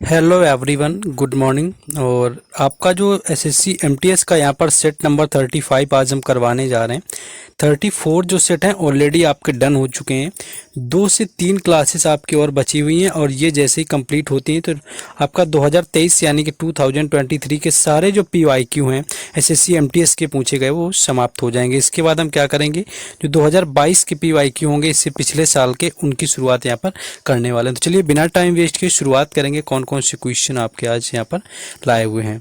Hello everyone, good morning. और आपका जो एसएससी एमटीएस का यहाँ पर सेट नंबर 35 आज हम करवाने जा रहे हैं। 34 जो सेट हैं ऑलरेडी आपके डन हो चुके हैं। 2 से 3 क्लासेस आपकी और बची हुई हैं और ये जैसे ही कंप्लीट होती हैं तो आपका 2023 यानी कि 2023 के सारे जो पीवाईक्यू हैं एसएससी एमटीएस के पूछे गए वो समाप्त हो जाएंगे। इसके बाद हम क्या करेंगे, जो 2022 के पीवाईक्यू होंगे इससे पिछले साल के, उनकी शुरुआत यहाँ पर करने वाले हैं। तो चलिए बिना टाइम वेस्ट किए शुरुआत करेंगे कौन कौन से क्वेश्चन आपके आज यहाँ पर लाए हुए हैं।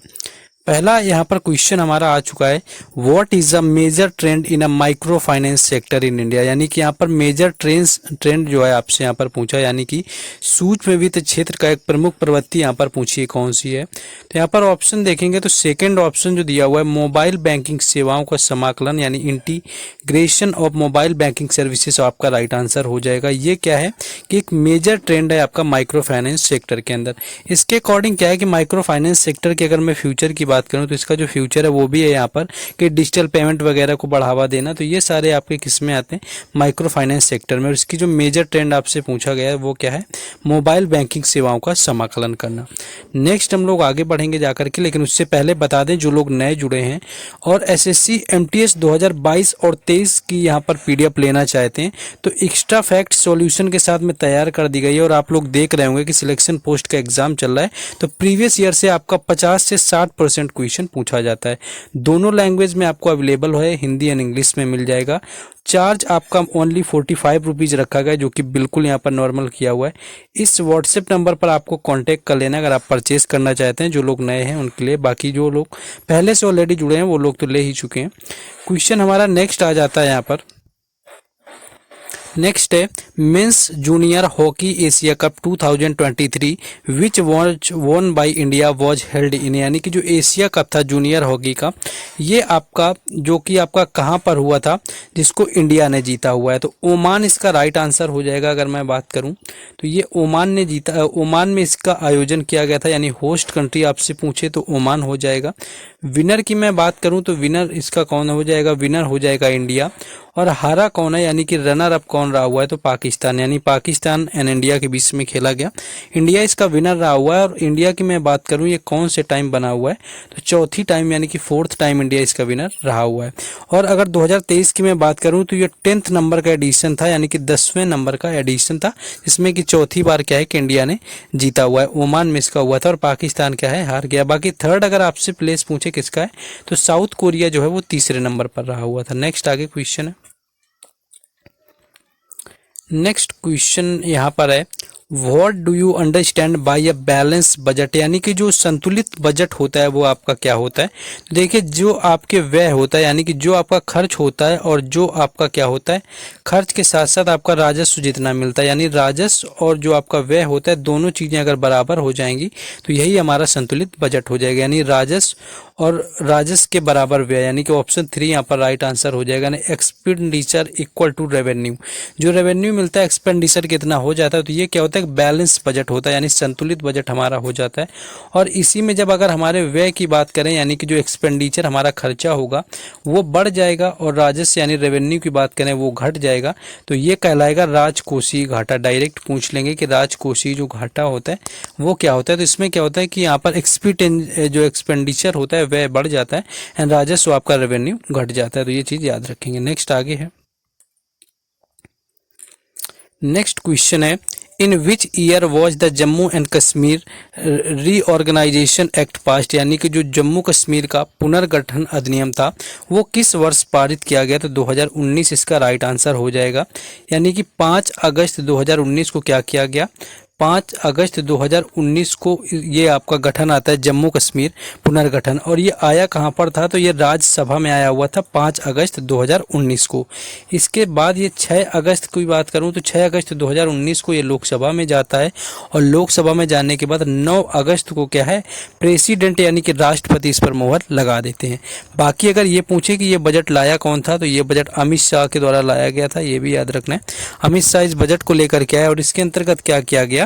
पहला यहाँ पर क्वेश्चन हमारा आ चुका है, what is a major trend in a micro finance sector in India. यानी कि यहाँ पर मेजर ट्रेंड जो है आपसे यहाँ पर पूछा, यानी कि सूक्ष्म वित्त क्षेत्र का एक प्रमुख प्रवृत्ति यहाँ पर पूछी है कौन सी है। तो यहाँ पर ऑप्शन देखेंगे तो सेकंड ऑप्शन जो दिया हुआ है, मोबाइल बैंकिंग सेवाओं का समाकलन यानी integration of mobile banking services आपका राइट आंसर हो जाएगा। ये क्या है कि एक मेजर ट्रेंड है आपका माइक्रो फाइनेंस सेक्टर के अंदर। इसके अकॉर्डिंग क्या है कि माइक्रो फाइनेंस सेक्टर की अगर मैं फ्यूचर की बात करूं तो इसका जो फ्यूचर है वो भी है यहाँ पर कि डिजिटल पेमेंट वगैरह को बढ़ावा देना। तो ये सारे आपके किस में आते हैं, माइक्रो फाइनेंस सेक्टर में। और इसकी जो मेजर ट्रेंड आपसे पूछा गया है वो क्या है, मोबाइल बैंकिंग सेवाओं का समाकलन करना। नेक्स्ट हम लोग आगे बढ़ेंगे जाकर के, लेकिन उससे पहले बता दें जो लोग नए जुड़े हैं और एसएससी एमटीएस 2022 और 23 की यहाँ पर पीडीएफ लेना चाहते हैं तो एक्स्ट्रा फैक्ट सॉल्यूशन के साथ में तैयार कर दी गई है। और आप लोग देख रहे होंगे कि सिलेक्शन पोस्ट का एग्जाम चल रहा है तो प्रीवियस ईयर से आपका 50 से 60% क्वेश्चन पूछा जाता है। दोनों लैंग्वेज में आपको अवेलेबल है, हिंदी एंड इंग्लिश में मिल जाएगा। चार्ज आपका ओनली 45 रुपीज़ रखा गया जो कि बिल्कुल यहाँ पर नॉर्मल किया हुआ है। इस व्हाट्सएप नंबर पर आपको कांटेक्ट कर लेना अगर आप परचेस करना चाहते हैं। जो लोग नए हैं उनके लिए, बाकी जो लोग पहले से ऑलरेडी जुड़े हैं वो लोग तो ले ही चुके हैं। क्वेश्चन हमारा नेक्स्ट आ जाता है यहाँ पर। नेक्स्ट है mains junior hockey Asia cup 2023 which was won by India was held in. यानी कि जो एशिया कप था जूनियर हॉकी का, ये आपका जो कि आपका कहाँ पर हुआ था जिसको इंडिया ने जीता हुआ है। तो ओमान इसका राइट आंसर हो जाएगा। अगर मैं बात करूं तो ये ओमान ने जीता, ओमान में इसका आयोजन किया गया था, यानी होस्ट कंट्री आपसे पूछे तो ओमान हो जाएगा। विनर की मैं बात करूं तो विनर इसका कौन हो जाएगा, विनर हो जाएगा इंडिया। और हारा कौन है यानी कि रनर अप कौन रहा हुआ है तो पाकिस्तान, यानी पाकिस्तान एंड इंडिया के बीच में खेला गया। इंडिया इसका विनर रहा हुआ है। और इंडिया की मैं बात करूं ये कौन से टाइम बना हुआ है तो चौथी टाइम यानी कि 4th टाइम इंडिया इसका विनर रहा हुआ है। और अगर 2023 की मैं बात करूं तो ये 10th नंबर का एडिशन था, यानी कि 10वें नंबर का एडिशन था, जिसमें कि चौथी बार क्या है कि इंडिया ने जीता हुआ है। ओमान में इसका हुआ था और पाकिस्तान क्या है, हार गया। बाकी थर्ड अगर आपसे प्लेस पूछे किसका है तो साउथ कोरिया जो है वो तीसरे नंबर पर रहा हुआ था। नेक्स्ट आगे क्वेश्चन है। नेक्स्ट क्वेश्चन यहाँ पर है, what do you understand by a balance budget. यानी कि जो संतुलित बजट होता है वो आपका क्या होता है। देखिए जो आपके व्यय होता है यानी कि जो आपका खर्च होता है और जो आपका क्या होता है, खर्च के साथ साथ आपका राजस्व जितना मिलता है, यानी राजस्व और जो आपका व्यय होता है दोनों चीज़ें अगर बराबर हो जाएंगी तो यही हमारा संतुलित बजट हो जाएगा। यानी राजस्व और राजस्व के बराबर व्यय, यानी कि ऑप्शन 3 यहाँ पर राइट आंसर हो जाएगा। यानी एक्सपेंडिचर इक्वल टू रेवेन्यू, जो रेवेन्यू मिलता है एक्सपेंडिचर कितना हो जाता है तो ये क्या होता है, बैलेंस बजट होता है, यानी संतुलित बजट हमारा हो जाता है। और इसी में जब अगर हमारे व्यय की बात करें यानी कि जो एक्सपेंडिचर हमारा खर्चा होगा वो बढ़ जाएगा और राजस्व यानी रेवेन्यू की बात करें वो घट जाएगा, तो ये कहलाएगा राजकोषीय घाटा। डायरेक्ट पूछ लेंगे कि राजकोषीय जो घाटा होता है वो क्या होता है। तो इसमें क्या होता है कि यहाँ पर जो एक्सपेंडिचर होता है व्यय बढ़ जाता है एंड राजस्व आपका रेवेन्यू घट जाता है। तो ये चीज याद रखेंगे। नेक्स्ट आगे है। नेक्स्ट क्वेश्चन है, in which year was the Jammu and Kashmir reorganisation act passed. यानी कि जो जम्मू कश्मीर का पुनर्गठन अधिनियम था वो किस वर्ष पारित किया गया। तो 2019 इसका राइट आंसर हो जाएगा। यानी कि 5 अगस्त 2019 को क्या किया गया, 5 अगस्त 2019 को ये आपका गठन आता है जम्मू कश्मीर पुनर्गठन। और ये आया कहाँ पर था तो ये राज्यसभा में आया हुआ था 5 अगस्त 2019 को। इसके बाद ये 6 अगस्त की बात करूँ तो 6 अगस्त 2019 को ये लोकसभा में जाता है और लोकसभा में जाने के बाद 9 अगस्त को क्या है, प्रेसिडेंट यानी कि राष्ट्रपति इस पर मोहर लगा देते हैं। बाकी अगर ये पूछे कि ये बजट लाया कौन था तो ये बजट अमित शाह के द्वारा लाया गया था, ये भी याद रखना है। अमित शाह इस बजट को लेकर के आए और इसके अंतर्गत क्या किया गया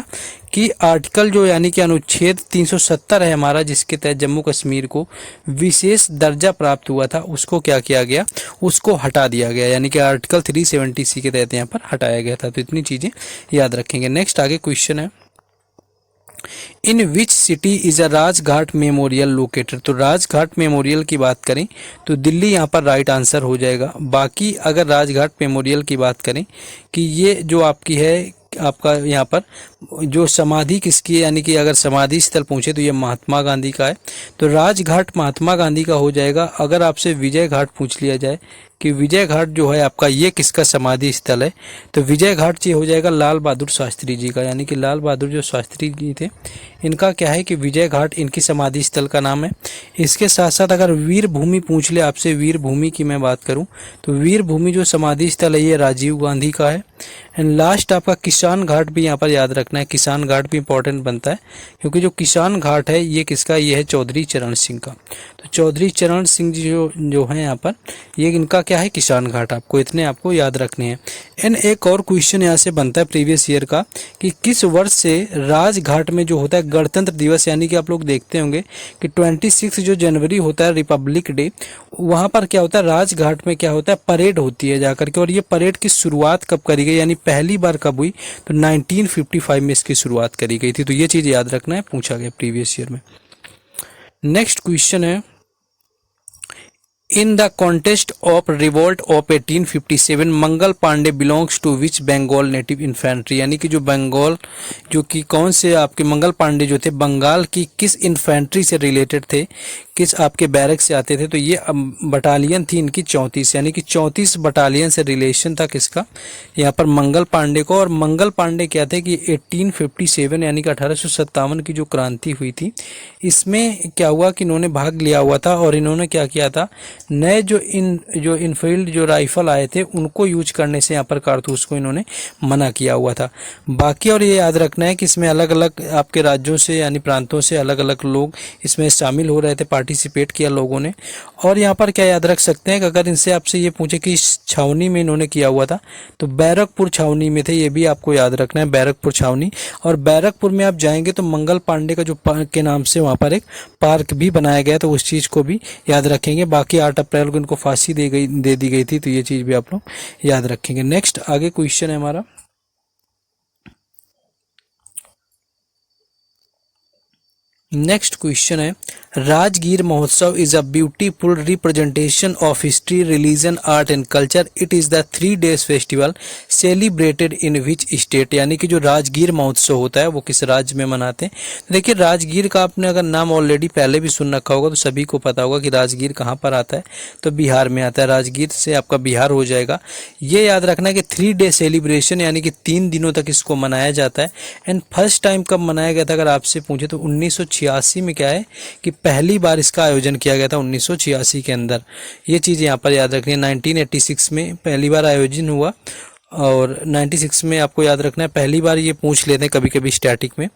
कि आर्टिकल जो यानी कि अनुच्छेद 370 है हमारा, जिसके तहत जम्मू कश्मीर को विशेष दर्जा प्राप्त हुआ था, उसको क्या किया गया, उसको हटा दिया गया। यानी कि आर्टिकल 370 के तहत यहाँ पर हटाया गया था। तो इतनी चीजें याद रखेंगे। नेक्स्ट आगे क्वेश्चन है, in which city is a Rajghat memorial located. तो राजघाट मेमोरियल की बात करें तो दिल्ली यहाँ पर राइट आंसर हो जाएगा। बाकी अगर राजघाट मेमोरियल की बात करें कि ये जो आपकी है आपका यहाँ पर जो समाधि किसकी है, यानी कि अगर समाधि स्थल पूछे तो ये महात्मा गांधी का है, तो राजघाट महात्मा गांधी का हो जाएगा। अगर आपसे विजय घाट पूछ लिया जाए कि विजय घाट जो है आपका ये किसका समाधि स्थल है, तो विजय घाट ये हो जाएगा लाल बहादुर शास्त्री जी का, यानी कि लाल बहादुर जो शास्त्री जी थे इनका क्या है कि विजय घाट इनकी समाधि स्थल का नाम है। इसके साथ साथ अगर वीर भूमि पूछ ले आपसे, वीर भूमि की मैं बात करूं तो वीर भूमि जो समाधि स्थल है ये राजीव गांधी का है। एंड लास्ट आपका किसान घाट भी यहाँ पर याद रखना है, किसान घाट भी इंपॉर्टेंट बनता है क्योंकि जो किसान घाट है ये किसका, ये है चौधरी चरण सिंह का। तो चौधरी चरण सिंह जी जो है यहाँ पर ये इनका क्या है, किसान घाट। आपको इतने आपको याद रखने हैं। एंड एक और क्वेश्चन यहाँ से बनता है प्रीवियस ईयर का कि किस वर्ष से राजघाट में जो होता है गणतंत्र दिवस, यानी कि आप लोग देखते होंगे कि 26 जो जनवरी होता है रिपब्लिक डे, वहाँ पर क्या होता है राजघाट में क्या होता है परेड होती है जाकर के। और ये परेड की शुरुआत कब करी गई, यानी पहली बार कब हुई, तो 1955 में इसकी शुरुआत करी गई थी। तो ये चीज़ याद रखना है, पूछा गया प्रीवियस ईयर में। नेक्स्ट क्वेश्चन है in the contest of revolt of 1857 Mangal Pandey belongs to which Bengal native infantry, यानी कि जो बंगाल जो कि कौन से आपके मंगल पांडे जो थे बंगाल की किस इन्फेंट्री से रिलेटेड थे, किस आपके बैरक से आते थे, तो ये बटालियन थी इनकी 34, यानी कि 34 बटालियन से रिलेशन था किसका, यहाँ पर मंगल पांडे को। और मंगल पांडे क्या थे कि 1857 यानी कि 1857 की जो क्रांति हुई थी इसमें क्या हुआ कि इन्होंने भाग लिया हुआ था और इन्होंने क्या किया था, नए जो इनफील्ड जो राइफल आए थे उनको यूज करने से यहाँ पर कारतूस को इन्होंने मना किया हुआ था। बाकी और ये याद रखना है कि इसमें अलग अलग आपके राज्यों से यानी प्रांतों से अलग अलग लोग इसमें शामिल हो रहे थे, पार्टिसिपेट किया लोगों ने। और यहाँ पर क्या याद रख सकते हैं कि अगर इनसे आपसे ये पूछे कि इस छावनी में इन्होंने किया हुआ था तो बैरकपुर छावनी में थे, ये भी आपको याद रखना है, बैरकपुर छावनी। और बैरकपुर में आप जाएंगे तो मंगल पांडे का जो के नाम से वहाँ पर एक पार्क भी बनाया गया, तो उस चीज़ को भी याद रखेंगे। बाकी 8 अप्रैल को इनको फांसी दे दी गई थी, तो ये चीज़ भी आप लोग याद रखेंगे। नेक्स्ट आगे क्वेश्चन है हमारा, नेक्स्ट क्वेश्चन है राजगीर महोत्सव is a beautiful representation of history religion art and culture. It is the 3 days festival celebrated in which state, यानी कि जो राजगीर महोत्सव होता है वो किस राज्य में मनाते हैं। तो देखिए राजगीर का आपने अगर नाम ऑलरेडी पहले भी सुन रखा होगा तो सभी को पता होगा कि राजगीर कहाँ पर आता है, तो बिहार में आता है। राजगीर से आपका बिहार हो जाएगा। ये याद रखना है कि 3 day सेलिब्रेशन यानी कि 3 दिनों तक इसको मनाया जाता है। एंड फर्स्ट टाइम कब मनाया गया था अगर आपसे पूछे तो 1986 में क्या है कि पहली बार इसका आयोजन किया गया था 1986 के अंदर। ये चीज़ यहाँ पर याद रखनी है। 1986 में पहली बार आयोजन हुआ और 96 में आपको याद रखना है, पहली बार ये पूछ लेते हैं कभी कभी स्टैटिक में।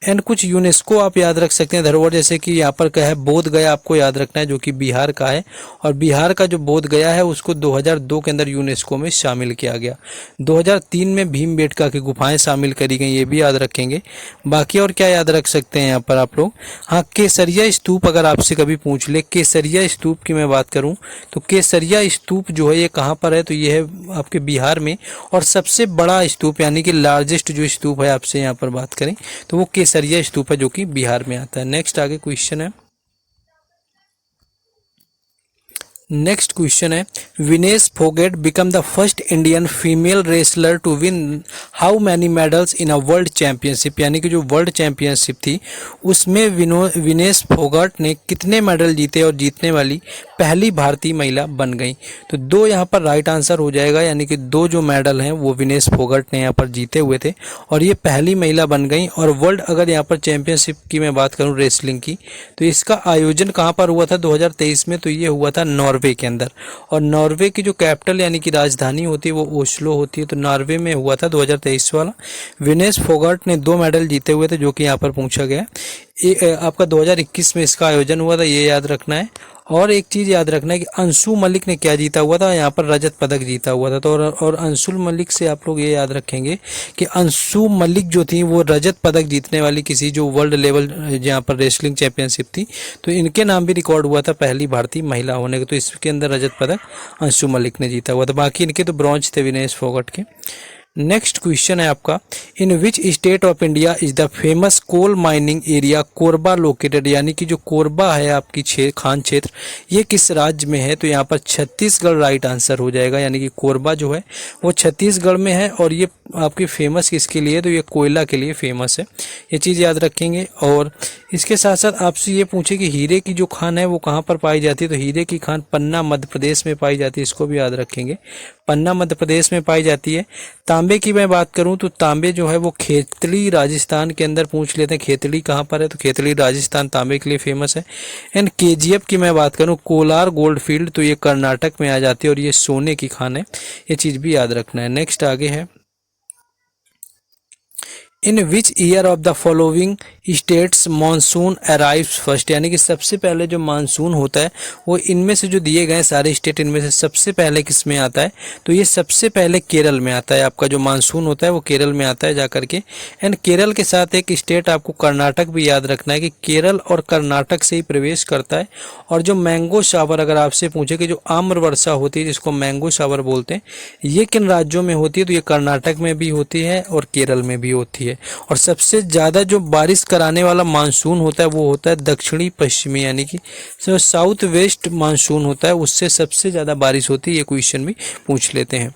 एंड कुछ यूनेस्को आप याद रख सकते हैं धरोहर, जैसे कि यहाँ पर क्या है बोध गया आपको याद रखना है जो कि बिहार का है, और बिहार का जो बोध गया है उसको 2002 के अंदर यूनेस्को में शामिल किया गया। 2003 में भीमबेटका की गुफाएं शामिल करी गई, ये भी याद रखेंगे। बाकी और क्या याद रख सकते हैं यहाँ पर आप लोग, हाँ केसरिया स्तूप अगर आपसे कभी पूछ ले, केसरिया स्तूप की मैं बात करूँ तो केसरिया स्तूप जो है ये कहाँ पर है, तो ये है आपके बिहार में। और सबसे बड़ा स्तूप यानी कि लार्जेस्ट जो स्तूप है आपसे यहाँ पर बात करें तो वो केसरिया स्तूप है जो कि बिहार में आता है। नेक्स्ट आगे क्वेश्चन है, नेक्स्ट क्वेश्चन है Vinesh Phogat become the first Indian female wrestler to win how many medals in a world championship, यानी कि जो वर्ल्ड चैंपियनशिप थी उसमें विनेश फोगट ने कितने मेडल जीते और जीतने वाली पहली भारतीय महिला बन गई। तो 2 यहाँ पर राइट आंसर हो जाएगा, यानी कि 2 जो मेडल हैं वो विनेश फोगट ने यहाँ पर जीते हुए थे और ये पहली महिला बन गई। और वर्ल्ड अगर यहाँ पर चैंपियनशिप की मैं बात करूँ रेसलिंग की तो इसका आयोजन कहाँ पर हुआ था 2023 में, तो ये हुआ था नॉर्वे के अंदर। और नॉर्वे की जो कैपिटल यानी कि राजधानी होती है वो ओस्लो होती है, तो नॉर्वे में हुआ था 2023 वाला। विनेश फोगट ने 2 मेडल जीते हुए थे जो कि यहाँ पर पूछा गया। आपका 2021 में इसका आयोजन हुआ था, ये याद रखना है। और एक चीज़ याद रखना है कि अंशु मलिक ने क्या जीता हुआ था, यहाँ पर रजत पदक जीता हुआ था। तो और अंशु मलिक से आप लोग ये याद रखेंगे कि अंशु मलिक जो थी वो रजत पदक जीतने वाली किसी जो वर्ल्ड लेवल जहाँ पर रेसलिंग चैंपियनशिप थी तो इनके नाम भी रिकॉर्ड हुआ था पहली भारतीय महिला होने के, तो इसके अंदर रजत पदक अंशु मलिक ने जीता हुआ था। बाकी इनके तो ब्रॉन्ज थे विनेश फोगट के। नेक्स्ट क्वेश्चन है आपका, in which state of India is the famous coal mining area Korba located, यानी कि जो कोरबा है आपकी खान क्षेत्र, ये किस राज्य में है? तो यहाँ पर छत्तीसगढ़ राइट आंसर हो जाएगा, यानी कि कोरबा जो है वो छत्तीसगढ़ में है। और ये आपकी फेमस किसके लिए? तो ये कोयला के लिए फेमस है, ये चीज़ याद रखेंगे। और इसके साथ साथ आपसे ये पूछे कि हीरे की जो खान है वो कहाँ पर पाई जाती है? तो हीरे की खान पन्ना मध्य प्रदेश में पाई जाती है, इसको भी याद रखेंगे, पन्ना मध्य प्रदेश में पाई जाती है। तांबे की मैं बात करूं तो तांबे जो है वो खेतड़ी राजस्थान के अंदर पूछ लेते हैं, खेतड़ी कहाँ पर है? तो खेतड़ी राजस्थान तांबे के लिए फेमस है। एंड केजीएफ की मैं बात करूं, कोलार गोल्ड फील्ड, तो ये कर्नाटक में आ जाती है और ये सोने की खान है, ये चीज़ भी याद रखना है। नेक्स्ट आगे है, in which year of the following states monsoon arrives first, यानी कि सबसे पहले जो मानसून होता है वो इनमें से जो दिए गए सारे स्टेट, इनमें से सबसे पहले किस में आता है? तो ये सबसे पहले केरल में आता है, आपका जो मानसून होता है वो केरल में आता है जाकर के। एंड केरल के साथ एक स्टेट आपको कर्नाटक भी याद रखना है कि केरल और कर्नाटक से ही प्रवेश करता है। और जो मैंगो शावर, अगर आपसे पूछे कि जो आम्र वर्षा होती है जिसको मैंगो शावर बोलते हैं, ये किन राज्यों में होती है? तो ये कर्नाटक में भी होती है और केरल में भी होती है। और सबसे ज़्यादा जो बारिश कराने वाला मानसून होता है वो होता है दक्षिणी पश्चिमी, यानी कि जो साउथ वेस्ट मानसून होता है उससे सबसे ज़्यादा बारिश होती है। ये क्वेश्चन भी पूछ लेते हैं।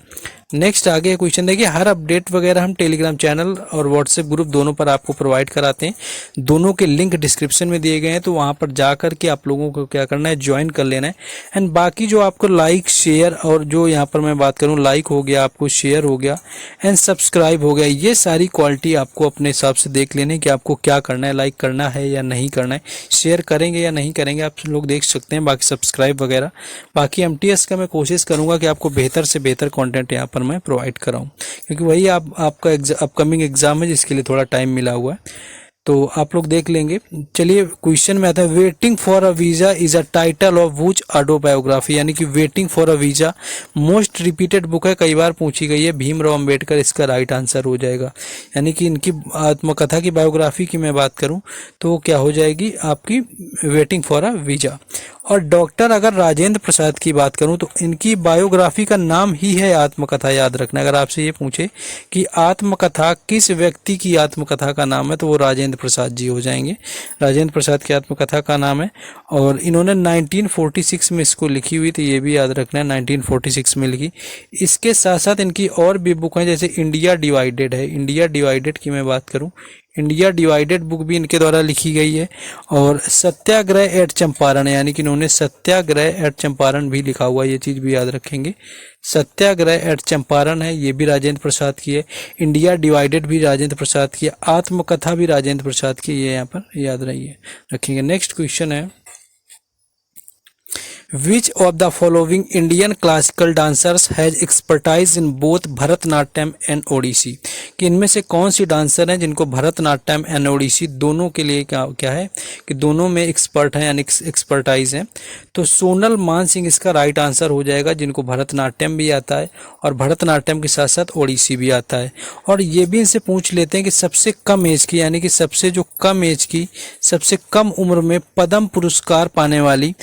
नेक्स्ट आगे क्वेश्चन देखिए, हर अपडेट वगैरह हम टेलीग्राम चैनल और व्हाट्सएप ग्रुप दोनों पर आपको प्रोवाइड कराते हैं, दोनों के लिंक डिस्क्रिप्शन में दिए गए हैं, तो वहां पर जा कर के आप लोगों को क्या करना है, ज्वाइन कर लेना है। एंड बाकी जो आपको लाइक शेयर और जो यहाँ पर मैं बात करूँ, लाइक हो गया, आपको शेयर हो गया एंड सब्सक्राइब हो गया, ये सारी क्वालिटी आपको अपने हिसाब से देख लेने कि आपको क्या करना है, लाइक करना है या नहीं करना है, शेयर करेंगे या नहीं करेंगे, आप लोग देख सकते हैं। बाकी सब्सक्राइब वगैरह, बाकी एमटीएस का मैं कोशिश करूँगा कि आपको बेहतर से बेहतर कॉन्टेंट यहाँ पर मैं प्रोवाइड कराऊं, क्योंकि वही आपका अपकमिंग एग्जाम है जिसके लिए थोड़ा टाइम मिला हुआ है, तो आप लोग देख लेंगे। चलिए क्वेश्चन में आता है, waiting for a visa is a title of which autobiography, यानी कि waiting for a visa most repeated book है, कई बार पूछी गई है, भीमराव अंबेडकर इसका राइट आंसर हो जाएगा। यानी कि इनकी आत्मकथा की बायोग्राफी की मैं बात करूं तो क्या हो जाएगी आपकी, वेटिंग फॉर अ वीज़ा। और डॉक्टर अगर राजेंद्र प्रसाद की बात करूं तो इनकी बायोग्राफी का नाम ही है आत्मकथा, याद रखना। अगर आपसे ये पूछे कि आत्मकथा किस व्यक्ति की आत्मकथा का नाम है तो वो राजेंद्र प्रसाद जी हो जाएंगे, राजेंद्र प्रसाद की आत्मकथा का नाम है। और इन्होंने 1946 में इसको लिखी हुई थी, ये भी याद रखना है, 1946 में लिखी। इसके साथ साथ इनकी और भी बुक हैं, जैसे इंडिया डिवाइडेड है, इंडिया डिवाइडेड की मैं बात करूं, इंडिया डिवाइडेड बुक भी इनके द्वारा लिखी गई है। और सत्याग्रह एट चंपारण, यानी कि इन्होंने सत्याग्रह एट चंपारण भी लिखा हुआ है, ये चीज़ भी याद रखेंगे। सत्याग्रह एट चंपारण है, ये भी राजेंद्र प्रसाद की है। इंडिया डिवाइडेड भी राजेंद्र प्रसाद की है, आत्मकथा भी राजेंद्र प्रसाद की है, यहाँ पर याद रखेंगे। नेक्स्ट क्वेश्चन है, which of the following Indian classical dancers has expertise in both Bharatanatyam and Odissi, कि इनमें से कौन सी डांसर हैं जिनको भरतनाट्यम एंड ओडिसी दोनों के लिए क्या है कि दोनों में एक्सपर्ट हैं, यानी एक्सपर्टाइज हैं। तो सोनल मान सिंह इसका राइट आंसर हो जाएगा, जिनको भरतनाट्यम भी आता है और भरतनाट्यम के साथ साथ ओडिसी भी आता है। और ये भी इनसे पूछ लेते हैं कि सबसे कम एज की, यानी कि सबसे जो कम एज की, सबसे कम उम्र में पद्म पुरस्कार पाने वाली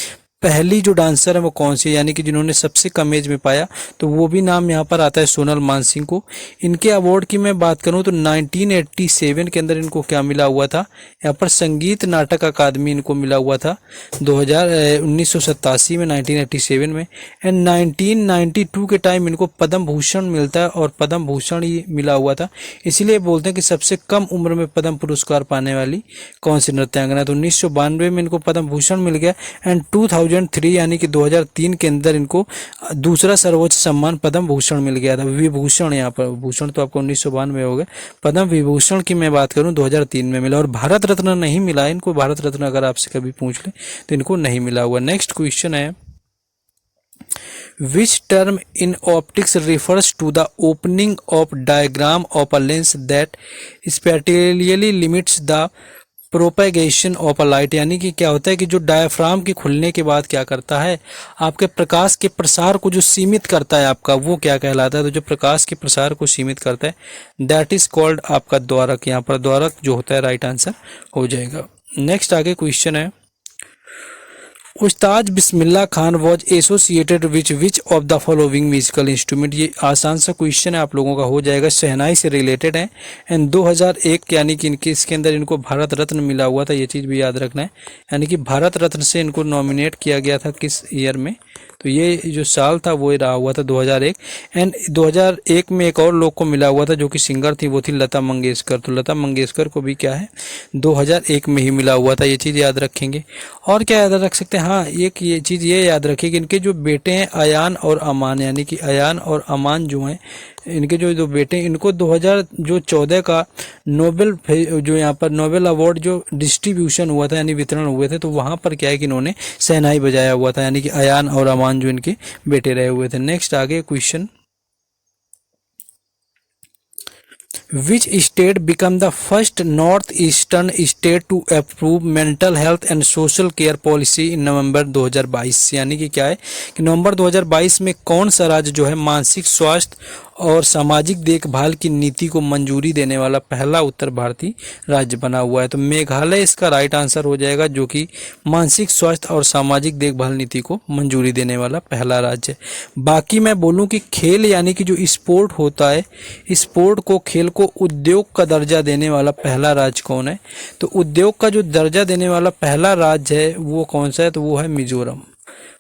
पहली जो डांसर है वो कौन सी है, यानी कि जिन्होंने सबसे कम एज में पाया, तो वो भी नाम यहाँ पर आता है सोनल मानसिंह को। इनके अवार्ड की मैं बात करूँ तो 1987 के अंदर इनको क्या मिला हुआ था, यहाँ पर संगीत नाटक अकादमी इनको मिला हुआ था 1987 में, 1987 में। एंड 1992 के टाइम इनको पद्म भूषण मिलता है और पद्म भूषण ही मिला हुआ था, इसीलिए बोलते हैं कि सबसे कम उम्र में पद्म पुरस्कार पाने वाली कौन सी नृत्यांगना। तो 1992 में इनको पद्म भूषण मिल गया एंड 2003 यानी कि 2003 के अंदर इनको दूसरा सर्वोच्च सम्मान पद्म भूषण मिल गया था, विभूषण। यहाँ पर भूषण तो आपको 1992 हो गया, पद्म विभूषण की मैं बात करूं 2003 में मिला। और भारत रत्न नहीं मिला इनको, भारत रत्न अगर आपसे कभी पूछ ले तो इनको नहीं मिला हुआ। नेक्स्ट क्वेश्चन है, which term in optics refers to the opening of diagram of a lens that spatially limits the propagation of a light, यानी कि क्या होता है कि जो डायफ्राम के खुलने के बाद क्या करता है, आपके प्रकाश के प्रसार को जो सीमित करता है आपका, वो क्या कहलाता है। तो जो प्रकाश के प्रसार को सीमित करता है दैट इज कॉल्ड आपका द्वारक, यहाँ पर द्वारक जो होता है राइट आंसर हो जाएगा। नेक्स्ट आगे क्वेश्चन है, Ustad Bismillah Khan was associated which of the following musical instrument. ये आसान सा क्वेश्चन है, आप लोगों का हो जाएगा, शहनाई से रिलेटेड है। एंड 2001 यानी कि इनके इसके अंदर इनको भारत रत्न मिला हुआ था, ये चीज़ भी याद रखना है। यानी कि भारत रत्न से इनको नॉमिनेट किया गया था किस ईयर में, तो ये जो साल था वो रहा हुआ था 2001। एंड 2001 में एक और लोग को मिला हुआ था जो कि सिंगर थी, वो थी लता मंगेशकर। तो लता मंगेशकर को भी क्या है 2001 में ही मिला हुआ था, ये चीज़ याद रखेंगे। और क्या याद रख सकते हैं, हाँ एक ये चीज़ ये याद रखिए कि इनके जो बेटे हैं अयान और अमान, यानी कि अयान और अमान जो हैं, इनके जो बेटे, इनको 2014 का नोबेल जो यहाँ पर नोबेल अवार्ड जो डिस्ट्रीब्यूशन हुआ था यानी वितरण हुए थे, तो वहाँ पर क्या है कि इन्होंने शहनाई बजाया हुआ था, यानी कि अयान और अमान जो इनके बेटे रहे हुए थे। नेक्स्ट आगे question, Which state became the first northeastern state to approve mental health and social care policy in नवंबर 2022? यानी कि क्या है कि नवंबर 2022 में कौन सा राज्य जो है मानसिक स्वास्थ्य और सामाजिक देखभाल की नीति को मंजूरी देने वाला पहला उत्तर भारतीय राज्य बना हुआ है? तो मेघालय इसका राइट आंसर हो जाएगा, जो कि मानसिक स्वास्थ्य और सामाजिक देखभाल नीति को मंजूरी देने वाला पहला राज्य है। बाकी मैं बोलूं कि खेल यानी कि जो स्पोर्ट होता है, स्पोर्ट को खेल को उद्योग का दर्जा देने वाला पहला राज्य कौन है? तो उद्योग का जो दर्जा देने वाला पहला राज्य है वो कौन सा है? तो वो है मिजोरम।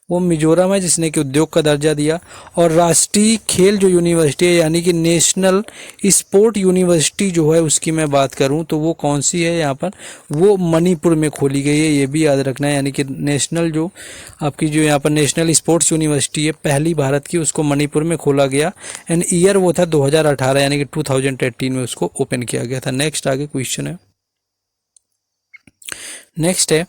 वो मिजोरम है जिसने कि उद्योग का दर्जा दिया। और राष्ट्रीय खेल जो यूनिवर्सिटी है यानी कि नेशनल स्पोर्ट यूनिवर्सिटी जो है उसकी मैं बात करूं तो वो कौन सी है यहाँ पर? वो मणिपुर में खोली गई है, ये भी याद रखना है। यानी कि नेशनल जो आपकी जो यहाँ पर नेशनल स्पोर्ट्स यूनिवर्सिटी है पहली भारत की, उसको मणिपुर में खोला गया। एंड ईयर वो था 2018 यानी कि 2018 में उसको ओपन किया गया था। नेक्स्ट आगे क्वेश्चन है, नेक्स्ट है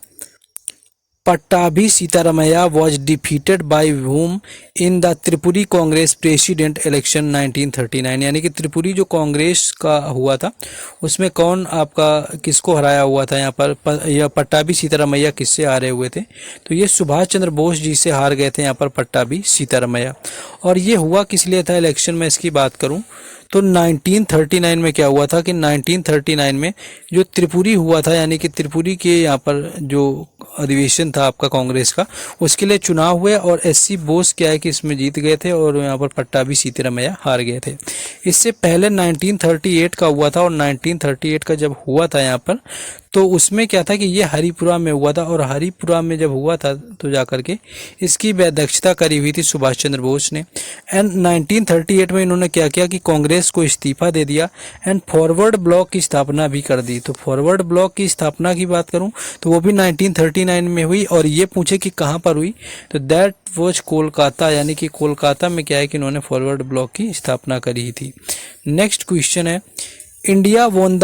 Pattabhi Sitaramayya was defeated by whom in the Tripuri Congress president election 1939। यानी कि त्रिपुरी जो कांग्रेस का हुआ था उसमें कौन आपका किसको हराया हुआ था? यहाँ पर यह पट्टाभी सीतारामैया किससे हारे हुए थे? तो ये सुभाष चंद्र बोस जी से हार गए थे यहाँ पर पट्टाभी सीतारामैया। और ये हुआ किस लिए था इलेक्शन में इसकी बात करूँ तो 1939 में क्या हुआ था कि 1939 में जो त्रिपुरी हुआ था, यानी कि त्रिपुरी के यहाँ पर जो अधिवेशन था आपका कांग्रेस का, उसके लिए चुनाव हुए और एससी बोस क्या है कि इसमें जीत गए थे और यहाँ पर पट्टाभी सीतारामैया हार गए थे। इससे पहले 1938 का हुआ था और 1938 का जब हुआ था यहाँ पर तो उसमें क्या था कि ये हरिपुरा में हुआ था। और हरिपुरा में जब हुआ था तो जाकर के इसकी अध्यक्षता करी हुई थी सुभाष चंद्र बोस ने। एंड 1938 में इन्होंने क्या किया कि कांग्रेस को इस्तीफा दे दिया एंड फॉरवर्ड ब्लॉक की स्थापना भी कर दी। तो फॉरवर्ड ब्लॉक की स्थापना की बात करूं तो वो भी 1939 में हुई। और ये पूछे कि कहां पर हुई तो दैट वॉज कोलकाता, यानी कि कोलकाता में क्या है कि इन्होंने फॉरवर्ड ब्लॉक की स्थापना करी थी। नेक्स्ट क्वेश्चन है, India won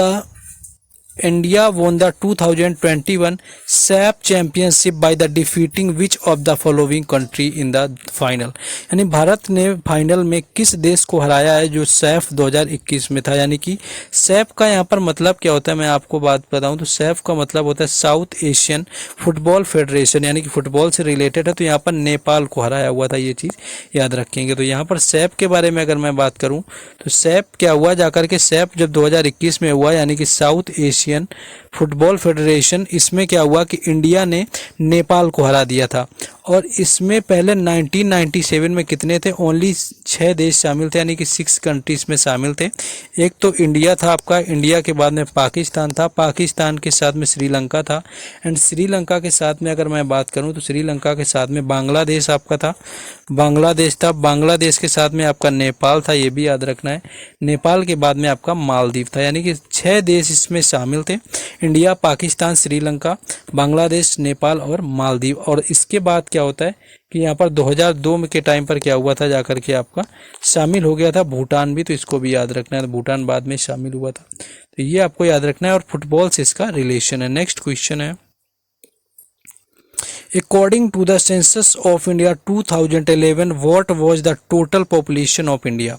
the 2021 SAF championship by the defeating which of the following country in the final। यानी भारत ने फाइनल में किस देश को हराया है जो सैफ 2021 में था? यानी कि सैफ का यहाँ पर मतलब क्या होता है मैं आपको बात बताऊं तो सैफ का मतलब होता है साउथ एशियन फुटबॉल फेडरेशन, यानी कि फुटबॉल से रिलेटेड है। तो यहाँ पर नेपाल को हराया हुआ था, ये चीज़ याद रखेंगे। तो यहाँ पर सैफ के बारे में अगर मैं बात करूँ तो सैफ क्या हुआ जाकर के, सैफ जब 2021 में हुआ यानी कि साउथ एशियन फुटबॉल फेडरेशन, इसमें क्या हुआ कि इंडिया ने नेपाल को हरा दिया था। और इसमें पहले 1997 में कितने थे? ओनली 6 देश शामिल थे, यानी कि 6 कंट्रीज में शामिल थे। एक तो इंडिया था आपका, इंडिया के बाद में पाकिस्तान था, पाकिस्तान के साथ में श्रीलंका था एंड श्रीलंका के साथ में अगर मैं बात करूं तो श्रीलंका के साथ में बांग्लादेश आपका था, बांग्लादेश था, बांग्लादेश के साथ में आपका नेपाल था, ये भी याद रखना है। नेपाल के बाद में आपका मालदीव था, यानी कि 6 देश इसमें शामिल थे, इंडिया, पाकिस्तान, श्रीलंका, बांग्लादेश, नेपाल और मालदीव। और इसके बाद क्या होता है कि यहाँ पर 2002 के टाइम पर क्या हुआ था जाकर के आपका शामिल हो गया था भूटान भी, तो इसको भी याद रखना है, भूटान बाद में शामिल हुआ था। तो ये आपको याद रखना है और फुटबॉल से इसका रिलेशन है। नेक्स्ट क्वेश्चन है, According to the census of India 2011, what was the total population of India?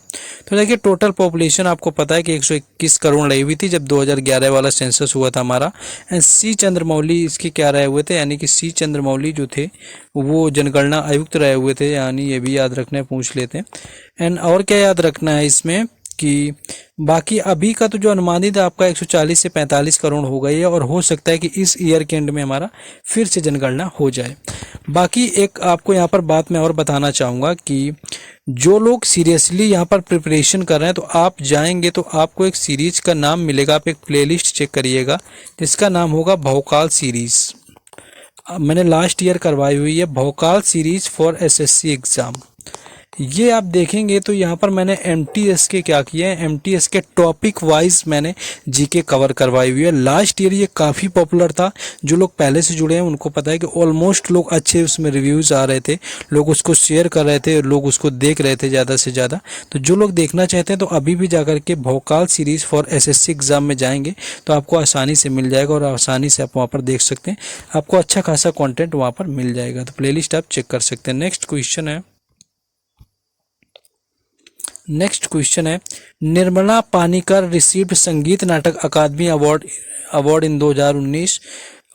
तो देखिए टोटल पॉपुलेशन आपको पता है कि 121 करोड़ रही हुई थी जब 2011 वाला सेंसस हुआ था हमारा। एंड सी चंद्रमौली इसके क्या रहे हुए थे, यानी कि सी चंद्रमौली जो थे वो जनगणना आयुक्त रहे हुए थे, यानी ये भी याद रखना है, पूछ लेते हैं। एंड और क्या याद रखना है इसमें कि बाकी अभी का तो जो अनुमानित आपका 140 से 45 करोड़ हो गई है, और हो सकता है कि इस ईयर के एंड में हमारा फिर से जनगणना हो जाए। बाकी एक आपको यहाँ पर बात मैं और बताना चाहूँगा कि जो लोग सीरियसली यहाँ पर प्रिपरेशन कर रहे हैं, तो आप जाएंगे तो आपको एक सीरीज का नाम मिलेगा, आप एक प्लेलिस्ट चेक करिएगा जिसका नाम होगा भौकाल सीरीज। मैंने लास्ट ईयर करवाई हुई है भौकाल सीरीज फॉर एसएससी एग्ज़ाम। ये आप देखेंगे तो यहाँ पर मैंने एमटीएस के क्या किया है, एमटीएस के टॉपिक वाइज मैंने जीके कवर करवाई हुई है। लास्ट ईयर ये काफ़ी पॉपुलर था, जो लोग पहले से जुड़े हैं उनको पता है कि ऑलमोस्ट लोग अच्छे उसमें रिव्यूज़ आ रहे थे, लोग उसको शेयर कर रहे थे, लोग उसको देख रहे थे ज़्यादा से ज़्यादा। तो जो लोग देखना चाहते हैं तो अभी भी जाकर के भौकाल सीरीज़ फॉर एसएससी एग्ज़ाम में जाएंगे तो आपको आसानी से मिल जाएगा, और आसानी से आप वहाँ पर देख सकते हैं, आपको अच्छा खासा कॉन्टेंट वहाँ पर मिल जाएगा। तो प्लेलिस्ट आप चेक कर सकते हैं। नेक्स्ट क्वेश्चन है Nirmala Panikkar received Sangeet Natak Akademi award in 2019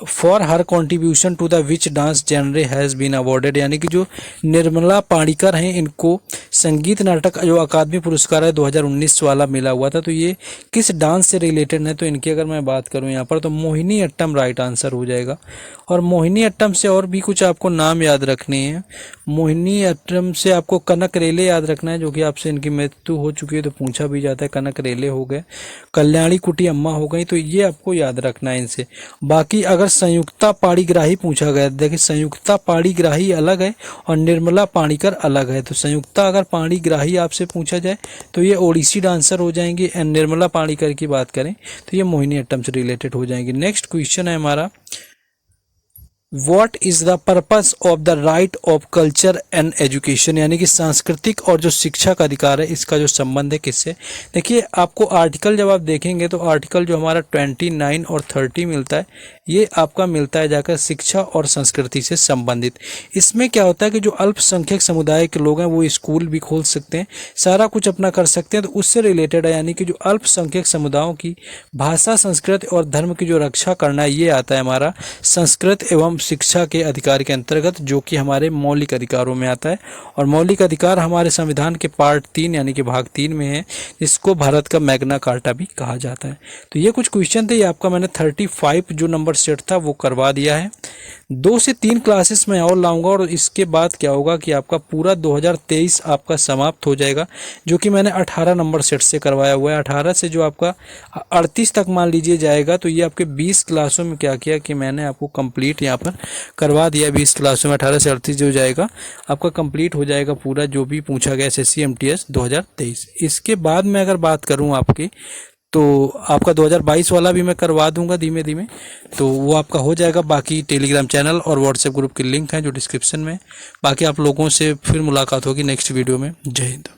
for her contribution to the which dance genre has been awarded. यानी कि जो निर्मला पानीकर हैं इनको संगीत नाटक जो अकादमी पुरस्कार है 2019 वाला मिला हुआ था, तो ये किस डांस से रिलेटेड है? तो इनकी अगर मैं बात करूं यहाँ पर तो मोहिनी अट्टम राइट आंसर हो जाएगा। और मोहिनी अट्टम से और भी कुछ आपको नाम याद रखने हैं। मोहिनी अट्टम से आपको कनक रेले याद रखना है, जो कि आपसे इनकी मृत्यु हो चुकी है तो पूछा भी जाता है। कनक रेले हो गए, कल्याणी कुटी अम्मा हो गई, तो ये आपको याद रखना है इनसे। बाकी अगर संयुक्ता पाणिग्राही पूछा गया, देखिए संयुक्ता पाणिग्राही अलग है और निर्मला पानीकर अलग है। तो संयुक्ता अगर पाणिग्राही आपसे पूछा जाए तो ये ओडिसी डांसर हो जाएंगे, एंड निर्मला पानीकर की बात करें तो ये मोहिनी अट्टम से रिलेटेड हो जाएंगे। नेक्स्ट क्वेश्चन है हमारा What is the purpose of the right of culture and education? यानी कि सांस्कृतिक और जो शिक्षा का अधिकार है इसका जो संबंध है किससे? देखिए आपको आर्टिकल जब आप देखेंगे तो आर्टिकल जो हमारा 29 और 30 मिलता है, ये आपका मिलता है जाकर शिक्षा और संस्कृति से संबंधित। इसमें क्या होता है कि जो अल्पसंख्यक समुदाय के लोग हैं वो स्कूल भी खोल सकते हैं, सारा कुछ अपना कर सकते हैं, तो उससे रिलेटेड है। यानी कि जो अल्पसंख्यक समुदायों की भाषा, संस्कृति और धर्म की जो रक्षा करना है, ये आता है हमारा संस्कृत एवं शिक्षा के अधिकार के अंतर्गत, जो कि हमारे मौलिक अधिकारों में आता है। और मौलिक अधिकार हमारे संविधान के पार्ट 3 यानी कि भाग 3 में है, जिसको भारत का मैग्ना कार्टा भी कहा जाता है। तो ये कुछ क्वेश्चन थे, ये आपका मैंने 35 जो नंबर सेट था वो करवा दिया है। 2 से 3 क्लासेस में और लाऊंगा, और इसके बाद क्या होगा कि आपका पूरा 2023 आपका समाप्त हो जाएगा, जो कि मैंने 18 नंबर सेट से करवाया हुआ है। 18 से जो आपका 38 तक मान लीजिए जाएगा, तो ये आपके 20 क्लासों में क्या किया कि मैंने आपको कंप्लीट यहाँ पर करवा दिया। 20 क्लासों में 18 से 38 जो जाएगा आपका कंप्लीट हो जाएगा पूरा, जो भी पूछा गया एसएससी एमटीएस 2023। इसके बाद मैं अगर बात करूँ आपकी, तो आपका 2022 वाला भी मैं करवा दूंगा धीमे धीमे, तो वो आपका हो जाएगा। बाकी टेलीग्राम चैनल और व्हाट्सएप ग्रुप के लिंक हैं जो डिस्क्रिप्शन में। बाकी आप लोगों से फिर मुलाकात होगी नेक्स्ट वीडियो में। जय हिंद।